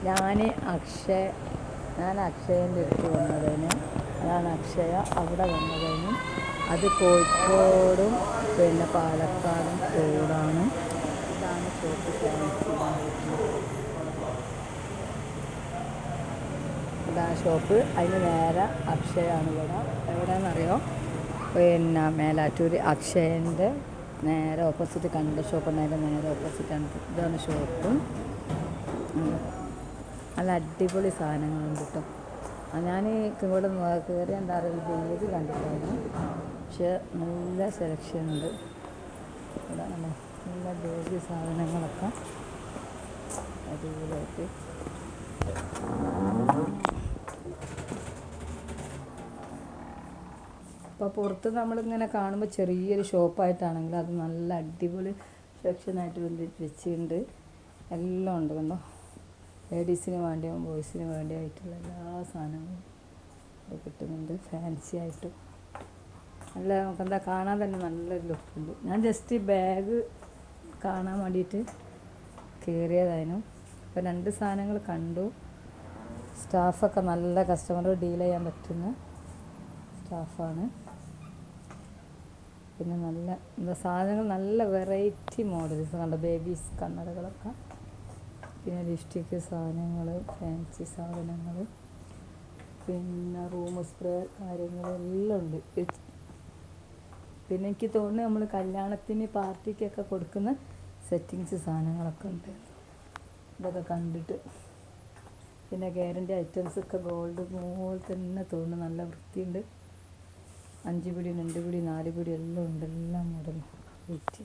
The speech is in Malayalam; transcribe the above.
ഞാൻ അക്ഷയൻ്റെ അടുത്ത് വന്നതിന്, അതാണ് അക്ഷയ. അവിടെ വന്നതിനും അത് കോഴിക്കോടും പിന്നെ പാലക്കാടും റോഡാണ്. ഇതാണ് ഷോപ്പ്. ഇതാണ് ഷോപ്പ്. അതിന് നേരെ അക്ഷയാണ്. ഇവിടെ എവിടെയാണെന്നറിയോ? പിന്നെ മേലാറ്റൂർ അക്ഷയൻ്റെ നേരെ ഓപ്പോസിറ്റ് കണ്ട ഷോപ്പ് നേരെ ഓപ്പോസിറ്റാണ്. ഇതാണ് ഷോപ്പ്. നല്ല അടിപൊളി സാധനങ്ങളുണ്ട് കേട്ടോ. ഞാൻ ഇവിടെ കയറി എന്താ പറയുക, ബേഗ് കണ്ടിട്ടായിരുന്നു. പക്ഷേ നല്ല സെലക്ഷൻ ഉണ്ട് ഇവിടെ. നല്ല ബേഗ് സാധനങ്ങളൊക്കെ അടിപൊളിയായിട്ട്. അപ്പോൾ പുറത്ത് നമ്മളിങ്ങനെ കാണുമ്പോൾ ചെറിയൊരു ഷോപ്പായിട്ടാണെങ്കിൽ അത് നല്ല അടിപൊളി സെക്ഷനായിട്ട് വെച്ചിട്ടുണ്ട്. എല്ലാം ഉണ്ട് കണ്ടോ. ലേഡീസിന് വേണ്ടിയും ബോയ്സിന് വേണ്ടിയായിട്ടുള്ള എല്ലാ സാധനങ്ങളും ഇത് കിട്ടുന്നുണ്ട്. ഫാൻസി ആയിട്ടും നല്ല നമുക്കെന്താ കാണാൻ തന്നെ നല്ലൊരു ലുക്കുണ്ട്. ഞാൻ ജസ്റ്റ് ബാഗ് കാണാൻ വേണ്ടിയിട്ട് കയറിയതായിരുന്നു. അപ്പോൾ 2 സാധനങ്ങൾ കണ്ടു. സ്റ്റാഫൊക്കെ നല്ല കസ്റ്റമറോട് ഡീൽ ചെയ്യാൻ പറ്റുന്ന സ്റ്റാഫാണ്. പിന്നെ നല്ല എന്താ സാധനങ്ങൾ നല്ല വെറൈറ്റി മോഡൽസ് കണ്ട ബേബീസ് കണ്ണടകളൊക്കെ, പിന്നെ ലിപ്സ്റ്റിക്ക് സാധനങ്ങൾ, ഫാൻസി സാധനങ്ങൾ, പിന്നെ റൂം സ്പ്രേ കാര്യങ്ങളെല്ലാം ഉണ്ട്. പിന്നെ എനിക്ക് തോന്നുന്നു നമ്മൾ കല്യാണത്തിന് പാർട്ടിക്കൊക്കെ കൊടുക്കുന്ന സെറ്റിങ്സ് സാധനങ്ങളൊക്കെ ഉണ്ട്. ഇതൊക്കെ കണ്ടിട്ട് പിന്നെ ഗ്യാരണ്ടി ഐറ്റംസൊക്കെ ഗോൾഡ് പോലെ തന്നെ തോന്നുന്നു. നല്ല വൃത്തിയുണ്ട്. 5 പിടി 2 പിടി 4 പിടി എല്ലാം ഉണ്ട്. എല്ലാം മോഡലും വെയിറ്റ്.